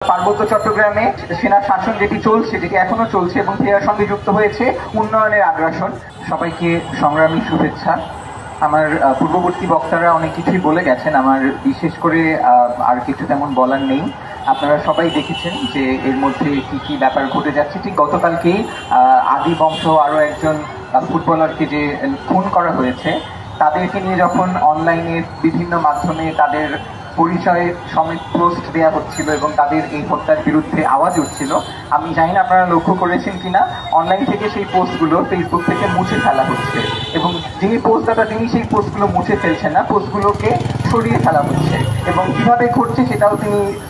পার্বত্য চট্টগ্রামে সেনা শাসন যেটি চলছে, যেটি এখনো চলছে এবং এর সঙ্গে যুক্ত হয়েছে উন্নয়নের আগ্রাসন। সবাইকে সংগ্রামী শুভেচ্ছা। আমার পূর্ববর্তী বক্তারা অনেক কিছুই বলে গেছেন, আমার বিশেষ করে আর কিছু তেমন বলার নেই। আপনারা সবাই দেখেছেন যে এর মধ্যে কি কি ব্যাপার ঘটে যাচ্ছে। ঠিক গতকালকেই আদি বংশ আরও একজন ফুটবলারকে যে খুন করা হয়েছে, তাদেরকে নিয়ে যখন অনলাইনে বিভিন্ন মাধ্যমে তাদের পরিচয়ে সমেত পোস্ট দেওয়া হচ্ছিল এবং তাদের এই হত্যার বিরুদ্ধে আওয়াজ উঠছিল, আমি জানি না আপনারা লক্ষ্য করেছেন কিনা, অনলাইন থেকে সেই পোস্টগুলো ফেসবুক থেকে মুছে ফেলা হচ্ছে এবং যিনি পোস্টদাতা তিনি সেই পোস্টগুলো মুছে ফেলছেন না, পোস্টগুলোকে সরিয়ে ফেলা হচ্ছে এবং কিভাবে ঘটছে সেটাও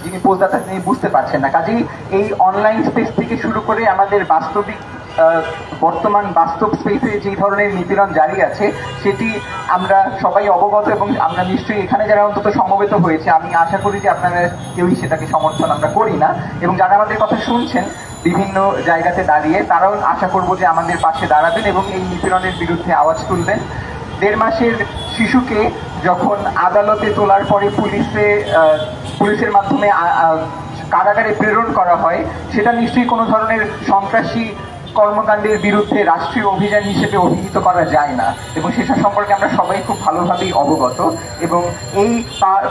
যিনি পোস্টদাতা তিনি বুঝতে পারছেন না। কাজেই এই অনলাইন স্পেস থেকে শুরু করে আমাদের বাস্তবিক বর্তমান বাস্তব স্পেসে যে ধরনের নিপীড়ন জারি আছে সেটি আমরা সবাই অবগত এবং আমরা নিশ্চয়ই এখানে যারা অন্তত সমবেত হয়েছে, আমি আশা করি যে আপনারা কেউই সেটাকে সমর্থন আমরা করি না এবং যারা আমাদের কথা শুনছেন বিভিন্ন জায়গাতে দাঁড়িয়ে, তারাও আশা করব যে আমাদের পাশে দাঁড়াবেন এবং এই নিপীড়নের বিরুদ্ধে আওয়াজ তুলবেন। 1.5 মাসের শিশুকে যখন আদালতে তোলার পরে পুলিশের মাধ্যমে কারাগারে প্রেরণ করা হয়, সেটা নিশ্চয়ই কোনো ধরনের সন্ত্রাসী কর্মকাণ্ডের বিরুদ্ধে রাষ্ট্রীয় অভিযান হিসেবে অভিহিত করা যায় না এবং সেটা সম্পর্কে আমরা সবাই খুব ভালোভাবেই অবগত। এবং এই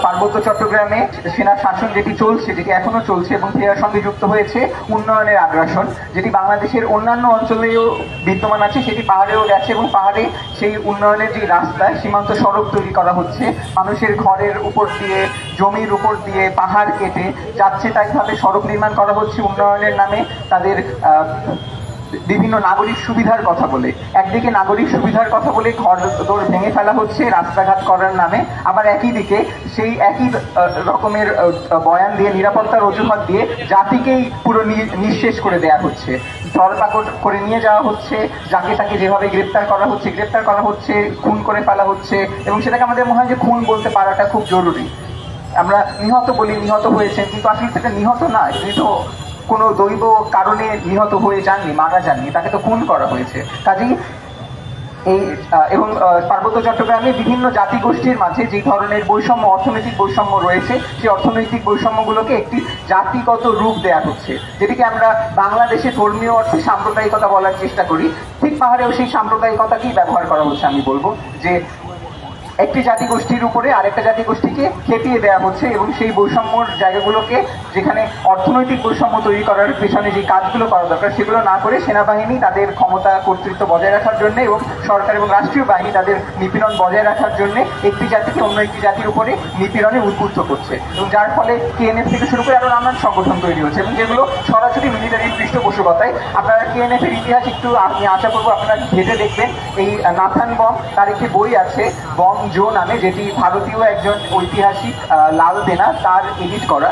পার্বত্য চট্টগ্রামে সেনা শাসন যেটি চলছে, যেটি এখনো চলছে এবং এর সঙ্গে যুক্ত হয়েছে উন্নয়নের আগ্রাসন, যেটি বাংলাদেশের অন্যান্য অঞ্চলেও বিদ্যমান আছে, সেটি পাহাড়েও গেছে এবং পাহাড়ে সেই উন্নয়নের যে রাস্তা, সীমান্ত সড়ক তৈরি করা হচ্ছে, মানুষের ঘরের উপর দিয়ে, জমির উপর দিয়ে পাহাড় কেটে যাচ্ছে তাইভাবে সড়ক নির্মাণ করা হচ্ছে উন্নয়নের নামে, তাদের বিভিন্ন নাগরিক সুবিধার কথা বলে। একদিকে নাগরিক সুবিধার কথা বলে ঘর দোর ভেঙে ফেলা হচ্ছে রাস্তাঘাট করার নামে, আবার একই দিকে সেই একই রকমের বয়ান দিয়ে, নিরাপত্তার অজুহাত দিয়ে জাতিকেই পুরো নিঃশেষ করে দেয়া হচ্ছে। ধরপাকড় করে নিয়ে যাওয়া হচ্ছে, যাকে তাকে যেভাবে গ্রেপ্তার করা হচ্ছে, খুন করে ফেলা হচ্ছে এবং সেটাকে আমাদের মনে হয় যে খুন বলতে পারাটা খুব জরুরি। আমরা নিহত বলি, নিহত হয়েছেন, কিন্তু আসলে সেটা নিহত না, তিনি তো কোনো দৈব কারণে নিহত হয়ে যাননি, মারা যাননি, তাকে তো খুন করা হয়েছে। কাজেই এই এবং পার্বত্য চট্টগ্রামে বিভিন্ন জাতিগোষ্ঠীর মাঝে যে ধরনের বৈষম্য, অর্থনৈতিক বৈষম্য রয়েছে, সেই অর্থনৈতিক বৈষম্যগুলোকে একটি জাতিগত রূপ দেয়া হচ্ছে, যেটিকে আমরা বাংলাদেশে ধর্মীয় অর্থে সাম্প্রদায়িকতা বলার চেষ্টা করি। ঠিক পাহাড়েও সেই সাম্প্রদায়িকতাকেই ব্যবহার করা হচ্ছে। আমি বলবো যে একটি জাতিগোষ্ঠীর উপরে আরেকটা জাতিগোষ্ঠীকে খেপিয়ে দেওয়া হচ্ছে এবং সেই বৈষম্যর জায়গাগুলোকে, যেখানে অর্থনৈতিক বৈষম্য তৈরি করার পেছনে যে কাজগুলো করা দরকার সেগুলো না করে সেনাবাহিনী তাদের ক্ষমতা কর্তৃত্ব বজায় রাখার জন্য এবং সরকার এবং রাষ্ট্রীয় বাহিনী তাদের নিপীড়ন বজায় রাখার জন্য একটি জাতিকে অন্য একটি জাতির উপরে নিপীড়নে উদ্বুদ্ধ করছে এবং যার ফলে কেএনএফ থেকে শুরু করে আরও নানান সংগঠন তৈরি হচ্ছে এবং যেগুলো সরাসরি মিলিটারির পৃষ্ঠপোষকতায়। আপনারা কেএনএফ এর ইতিহাস একটু, আমি আশা করবো আপনারা ঘেঁটে দেখবেন। এই নাথান বম, তার একটি বই আছে বম জো নামে, যেটি ভারতীয় একজন ঐতিহাসিক লাল দেনা তার এডিট করা,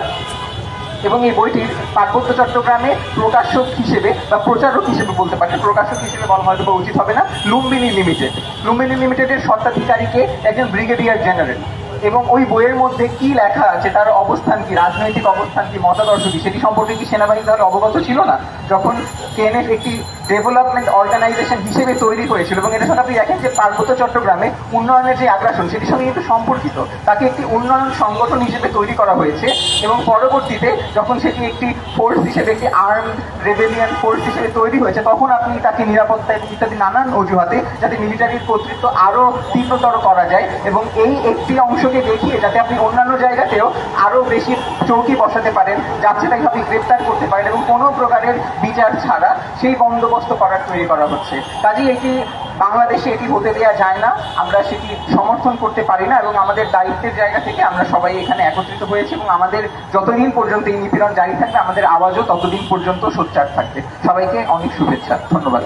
এবং এই বইটির পার্বত্য চট্টগ্রামে প্রকাশক হিসেবে বা প্রচারক হিসেবে বলতে পারেন, প্রকাশক হিসেবে বলা হয়তো বা উচিত হবে না, লুম্বিনী লিমিটেডের স্বত্বাধিকারীকে একজন ব্রিগেডিয়ার জেনারেল। এবং ওই বইয়ের মধ্যে কি লেখা আছে, তার অবস্থান কি, রাজনৈতিক অবস্থান কি, মতাদর্শ কি, সেটি সম্পর্কে কি সেনাবাহিনী তাহলে অবগত ছিল না? যখন কেএনএফ একটি ডেভেলপমেন্ট অর্গানাইজেশন হিসেবে তৈরি হয়েছিল এবং এটার সাথে আপনি দেখেন যে পার্বত্য চট্টগ্রামে উন্নয়নের যে আগ্রাসন সেটির সঙ্গে কিন্তু সম্পর্কিত, তাকে একটি উন্নয়ন সংগঠন হিসেবে তৈরি করা হয়েছে এবং পরবর্তীতে যখন সেটি একটি ফোর্স হিসেবে, একটি আর্মড রেবেলিয়ান ফোর্স হিসেবে তৈরি হয়েছে, তখন আপনি তাকে নিরাপত্তা এবং ইত্যাদি নানান অজুহাতে যাতে মিলিটারির কর্তৃত্ব আরও তীব্রতর করা যায় এবং এই একটি অংশকে দেখিয়ে যাতে আপনি অন্যান্য জায়গাতেও আরও বেশি চৌকি বসাতে পারেন, যাচ্ছে তাই আপনি গ্রেপ্তার করতে পারেন এবং কোনো প্রকারের বিচার ছাড়া সেই বন্দোবস্ত করার তৈরি করা হচ্ছে। কাজেই এটি বাংলাদেশে এটি হতে দেওয়া যায় না, আমরা সেটি সমর্থন করতে পারি না এবং আমাদের দায়িত্বের জায়গা থেকে আমরা সবাই এখানে একত্রিত হয়েছি এবং আমাদের যতদিন পর্যন্ত এই নিপীড়ন জারি থাকবে আমাদের আওয়াজও ততদিন পর্যন্ত সোচ্চার থাকবে। সবাইকে অনেক শুভেচ্ছা, ধন্যবাদ।